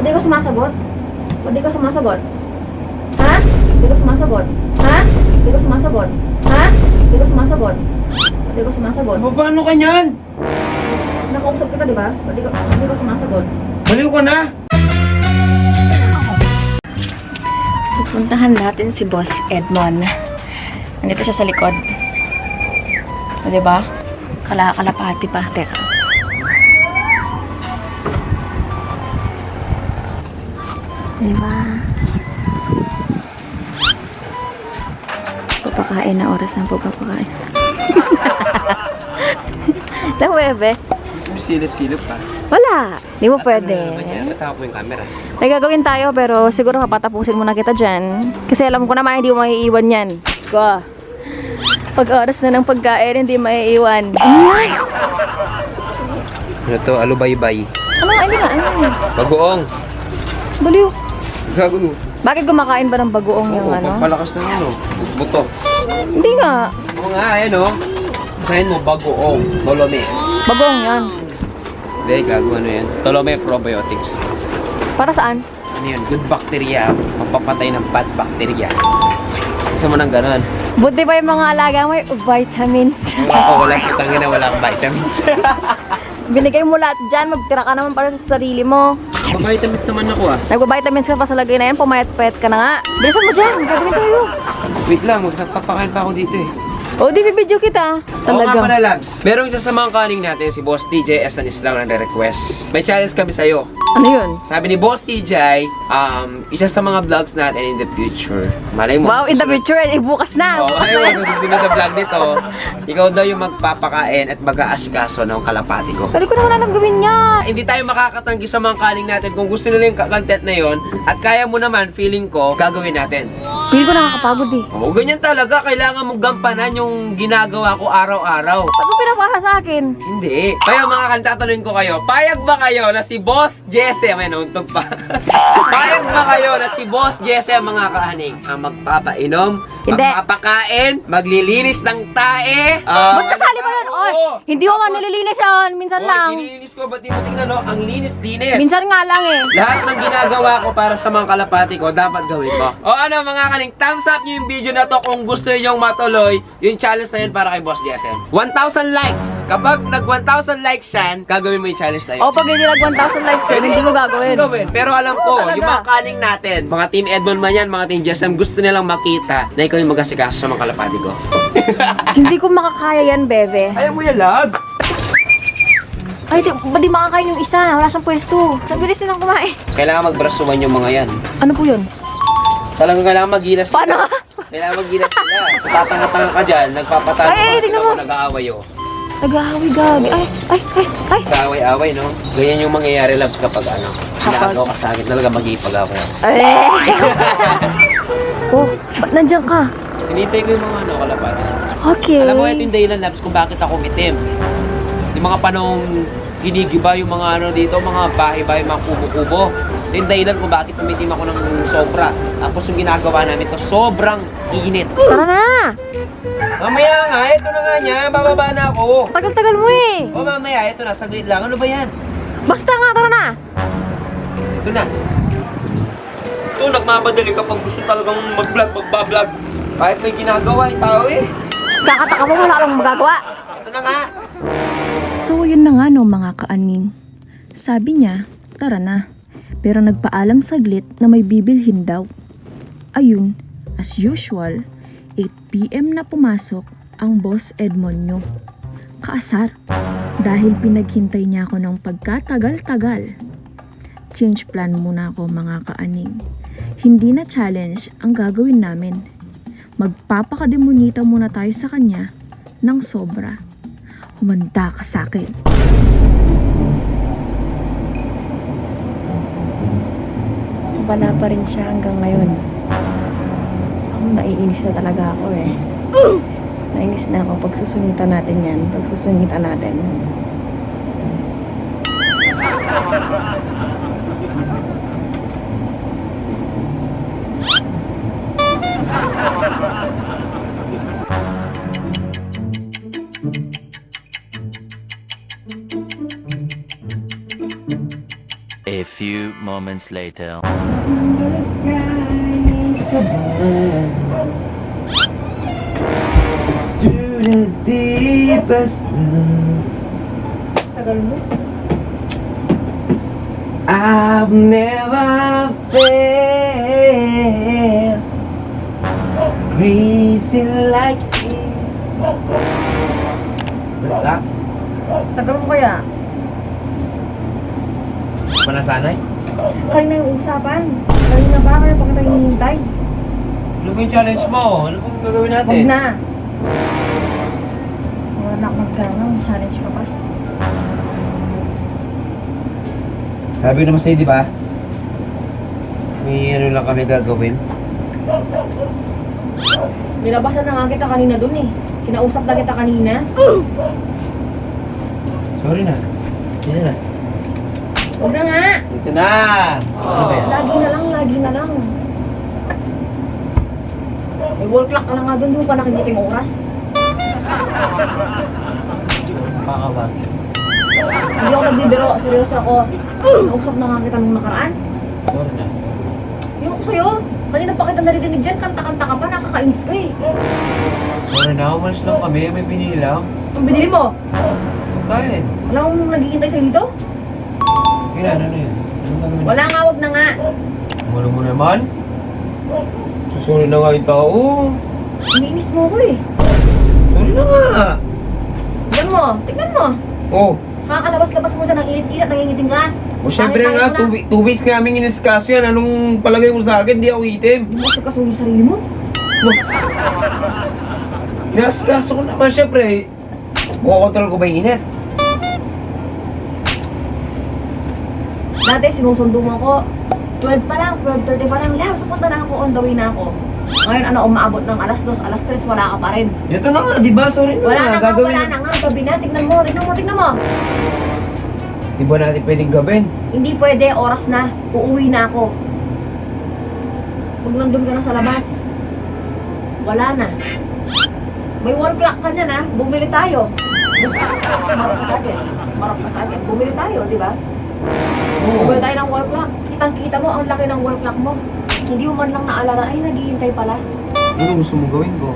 Hindi ko sumasagot? Hindi ko sumasagot? Ha? Hindi ko sumasagot? Ha? Hindi ko sumasagot? Ha? Hindi ko sumasagot? Hindi ko sumasagot? Paano ka niyan? Nakausap kita, di ba? Hindi ko sumasagot. Baliw ka na! Pupuntahan natin si Boss Edmond. Nandito siya sa likod. O, diba? Kalapati pa. Teka. Diba? Papakain na oras ng pagpapakain. Bebe. Silip-silip pa. Wala. Di mo pwede. Matapa po yung camera. May gagawin tayo pero siguro papatapusin muna kita dyan. Kasi alam ko naman hindi mo maiiwan yan. Let's go. Pag oras na ng pagkain, hindi maiiwan. Ano yan? Ano to? Alubaybay. Ano? Hindi nga. Ano yan? Bagoong. Baliw. Gago. Bakit kumakain ba ng bagoong yung Oo, ano? pagpalakas ng ano. Buto. Hindi nga. Oo nga, ayan o. Kain mo, bagoong. Tolome. Bagoong yan. Hindi, gago ano yan. Tolome probiotics. Para saan? Ano yun? Good bacteria. Magpapatay ng bad bacteria. Isa mo ng ganon. Buti pa yung mga alaga mo yung vitamins. Oo, walang putangin na walang vitamins. Binigay mo lahat dyan, magtira ka naman para sa sarili mo. Vitamins naman ako ah. Nagpa-vitamins ka pa sa lagay na yan, pumayat-payat ka na nga. Bilisan mo dyan, gagawin tayo. Wait lang, magpapakain pa ako dito eh. O, di bibidyo kita. Oo nga Talaga. pala, Labs. Merong isa sa mga kaning natin, si Boss TJ Estanislang nagre-request. May challenge kami sa'yo. Ano yun? Sabi ni Boss TJ, isa sa mga vlogs natin in the future. Malay mo. Wow, in the future, eh, bukas na. Oo, Bukas ay, na yan. sa susunod na vlog nito, ikaw daw yung magpapakain at mag-aasikaso ng kalapati ko. Pero ko naman alam gawin niya. Hindi tayo makakatanggi sa mga kaning natin kung gusto nila yung content na yon at kaya mo naman, feeling ko, gagawin natin. Pili ko nakakapagod eh. Oo, ganyan talaga. Kailangan mong gampanan yung ginagawa ko araw-araw. Ba't mo pinapasa sa akin? Hindi. Kaya mga kantatanungin ko kayo, payag ba kayo na si Boss Jesse, may nauntog pa. Payag ba kayo na si Boss Jesse mga kahaning ang magpapainom, Hindi. magpapakain, maglilinis ng tae? Ba't kasali mo yun? Oy, hindi mo man nililinis yun. Minsan lang. Nililinis ko, ba't di mo tingnan, no? Ang linis-linis. Minsan nga lang eh. Lahat ng ginagawa ko para sa mga kalapati ko, dapat gawin mo. O ano mga kaning, thumbs up nyo yung video na to kung gusto nyo matuloy yung challenge na yun para kay Boss JSM. 1,000 likes! Kapag nag 1,000 likes yan, gagawin mo yung challenge na yun. O, pag hindi nag 1,000 likes yun, hindi mo gagawin. Pero alam Oo, ko, talaga. yung mga kaning natin, mga Team Edmond man yan, mga Team JSM, gusto nilang makita na ikaw yung mag-asikaso sa mga kalapati ko. Hindi ko makakaya yan, bebe. Ayaw mo yan, love! Ay, ba't di makakain yung isa? Wala siyang pwesto. Sa bilis nilang kumain. Kailangan magbrasuan yung mga yan. Ano po yun? Talagang kailangan magilas sila. Paano? Kailangan magilas sila. Tatanga-tanga ka dyan, nagpapatalo Ay, ka, tingnan mo. nag-aaway oh. Nag-ahawi gabi. Ay. Nag-aaway-aaway, no? Ganyan yung mangyayari, loves, kapag ano, pinakagaw ka sa akin, talaga mag-iipag-away. Ay. Oh, ba't nandiyan ka? Hinintay ko yung mga ano, kalapati. Okay. Alam mo, ito yung dahilan, loves, kung bakit ako mitim. Yung mga panong ginigiba yung mga ano dito, mga bahay-bahay, mga kubo-kubo. Ito yung dahilan kung bakit tumitim ako ng sobra. Tapos yung ginagawa namin to, sobrang init. Tara na. Mamaya nga, ito na nga niya, bababa na ako. Tagal-tagal mo eh. O mamaya, ito na, saglit lang. Ano ba yan? Basta nga, tara na. Ito na. Ito, nagmamadali kapag gusto talagang mag-vlog, magbablog. Kahit may ginagawa yung tao eh. Kakataka mo, wala kang magagawa. Ito na nga. So yun na nga no mga kaaning. Sabi niya, tara na. Pero nagpaalam saglit na may bibilhin daw. Ayun, as usual, 8 PM na pumasok ang Boss Edmond nyo. Kaasar, dahil pinaghintay niya ako ng pagkatagal-tagal. Change plan muna ako mga kaaning. Hindi na challenge ang gagawin namin. Magpapakademonita muna tayo sa kanya ng sobra. Humanda ka sa akin. Wala pa rin siya hanggang ngayon. Ako, naiinis na talaga ako eh. Nainis na ako. Pagsusungitan natin yan. Pagsusungitan natin. A A few moments later. To the deepest love, Tagal mo. I've never felt crazy like this. Wala? Tagal mo kaya? Manasanay? Kanina yung usapan. Kanina ba? Kaya pa kita hinihintay? Ano ba yung challenge mo? Ano ba gagawin natin? Huwag na. Wala na akong magkano. Challenge ka pa. Sabi ko naman sa'yo, di ba? May ano lang kami gagawin. Nilabasan na nga kita kanina dun eh. Kinausap na kita kanina. Sorry na. Sige na. Huwag na nga. Dito na! Ano ba yan? Lagi na lang, lagi na lang. May wall clock ka na nga dun. Di mo pa nakikita yung oras. Makakawag. Hindi ako nagbibiro. Seryoso ako. Kinausap na nga kita nung nakaraan. Sorry na. Yung ako sa'yo. Kanina pa kita narinig dyan. Kanta-kanta ka pa. Nakakainis ka eh. Sorry na, umalis lang kami. May pinili lang. Ang binili mo? Kain. Wala akong naghihintay sa'yo dito? Kaya ano na yun? Anong gagawin? Wala nga, wag na nga. Ano mo naman? Susunod na nga yung tao. Iniinis mo ko eh. Sorry na nga. Tignan mo, tignan mo. Oh. Kakalabas-labas mo dyan ng init-init, nangingiting ka. O syempre nga, 2 weeks nga aming in-discuss yan. Anong palagay mo sa akin? Di ako itim. Hindi mo kasi kasuhin yung sarili mo. Inasikaso ko naman, syempre. Kukontrol ko ba yung init? Dati sinusundo mo ako. 12 pa lang, 12:30 pa lang. Left, pupunta na ako, on the way na ako. Ngayon ano, umaabot ng alas 2, alas 3, wala ka pa rin. Ito na nga, di ba? Sorry na Wala nga. na nga, wala na nga. Gabi na, tignan mo, tignan mo, tignan mo. Di ba natin pwedeng gawin? Hindi pwede, oras na. Uuwi na ako. Huwag nandun ka na sa labas. Wala na. May wall clock ka niyan ha. Bumili tayo. Marap ka sa akin. Marap ka sa akin. Bumili tayo, di ba? Bumili tayo ng wall clock. Kitang-kita mo, ang laki ng wall clock mo. Hindi mo man lang naalala, ay naghihintay pala. Ano gusto mong gawin ko?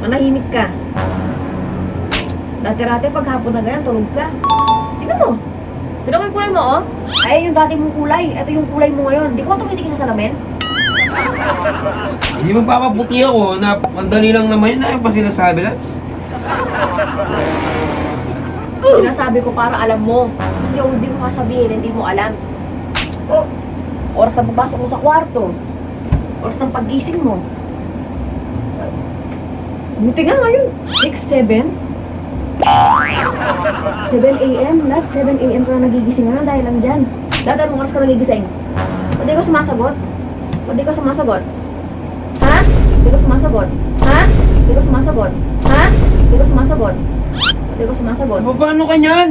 Manahimik ka. Dati-dati pag hapon na ganyan, tulog ka. Tignan mo. Tignan mo yung kulay mo, oh. Ay, yung dati mong kulay. Ito yung kulay mo ngayon. Di ko ba tumitingin sa salamin? Hindi magpapaputi ako na mandali lang naman yun. Ayaw pa sinasabi, Labs. Sinasabi ko para alam mo. Kasi kung hindi mo kasabihin, hindi mo alam. Oras na papasok mo sa kwarto. Oras ng paggising mo. Buti nga ngayon. 6, 7. 7 a.m. Love, 7 a.m. ka na nagigising nga dahil lang dyan. Dati anong oras ka nagigising? Hindi ko sumasagot. Hindi ko sumasagot. Ha? Hindi ko sumasagot. Ha? Hindi ko sumasagot. Ha? Hindi ko sumasagot. Hindi ko sumasagot. Paano ka niyan?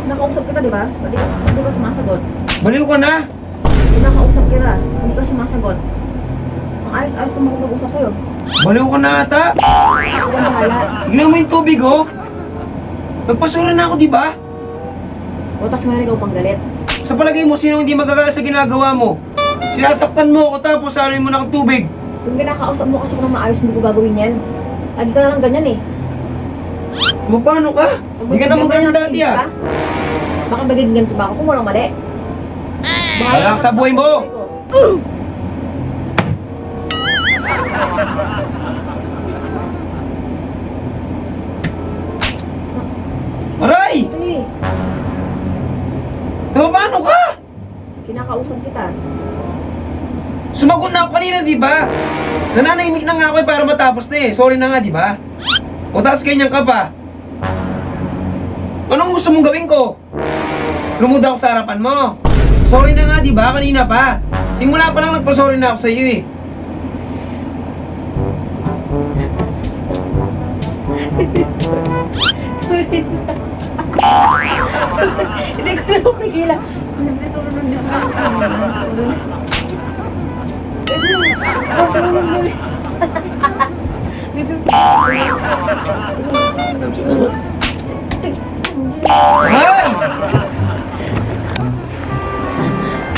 Nakausap kita, di ba? Hindi ko sumasagot. Baliw ka na? Nakausap kita. Hindi ko sumasagot. Ang ayos-ayos ko makapag-usap sa'yo. Baliw ka na ata? Ako ang bahala. Tignan mo yung tubig, oh. Nagpasura na ako, di ba? O, tas ngayon ikaw pang galit. Sa palagay mo, sino hindi magagalit sa ginagawa mo? Sinasaktan mo ako tapos saluin mo na ng tubig. Kung kinakausap mo kasi kung maayos, hindi ko gagawin yan. Lagi ka na lang ganyan eh. Paano ka? Hindi ka naman ganyan dati, ah. Baka magiging ganito ba ako kung walang mali? Wala ka sa buhay mo! Aray! Kasi, Paano ka? kinakausap kita. Sumagot na ako kanina, di ba? Nananahimik na nga ako para matapos na eh. Sorry na nga, di ba? O tapos ganyan ka pa. Anong gusto mong gawin ko? Lumuda ako sa harapan mo. Sorry na nga, di ba? Kanina pa. Simula pa lang nagpa-sorry na ako sa iyo eh. Hindi ko na mapigilan. Ay!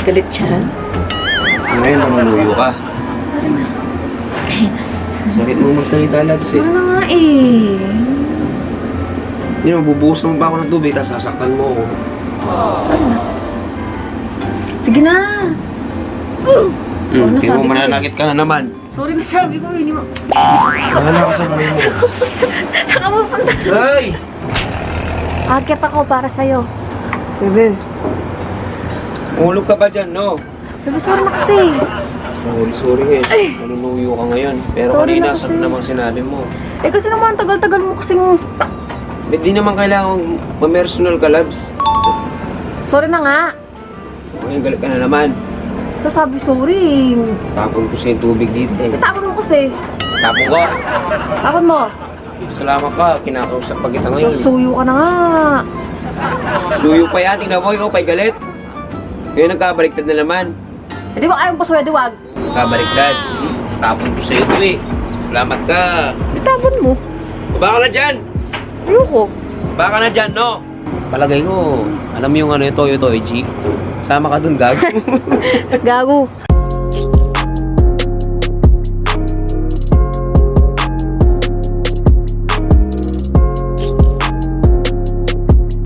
Galit siya. Ngayon, nanunuyo ka. Sakit mo magsalita, Labs eh. Ano na nga eh. Hindi naman, bubuhusan mo ba ako ng tubig, tapos sasaktan mo ako. Sige na. Hindi mo mananakit ka na naman. Sorry na sabi ko, hindi mo. Bahala ka sa buhay mo. Saan ka pupunta? Ay! Akit ako para sa'yo. Bebe. Ulog ka ba dyan, no? Bebe, sorry na kasi. Sorry eh. Nanunuyo ka ngayon. Pero Sorry kanina, na kasi. sa namang sinabi mo. Eh kasi naman, tagal-tagal mo kasing... Hindi naman kailangan ma-personal ka, Labs. Sorry na nga. Ngayon, galit ka na naman. So sabi sorry. Tapon ko sa yung tubig dito eh. Itapon mo kasi. Tapon ko. Tapon mo. Salamat ka. Kinakausap pa kita ngayon. Suyo ka na nga. Suyo pa yan. Tingnan mo, ikaw pa'y galit. Ngayon nagkabaliktad na naman. Eh di ba kayong paswede, wag? Nagkabaliktad. Tapon ko sa'yo ito eh. Salamat ka. Itapon mo. Baba ka na dyan. Ayoko. Baba ka na dyan, no? Palagay ko, alam mo yung ano yung Toyo Toy G? Sama ka dun, gago. Gago.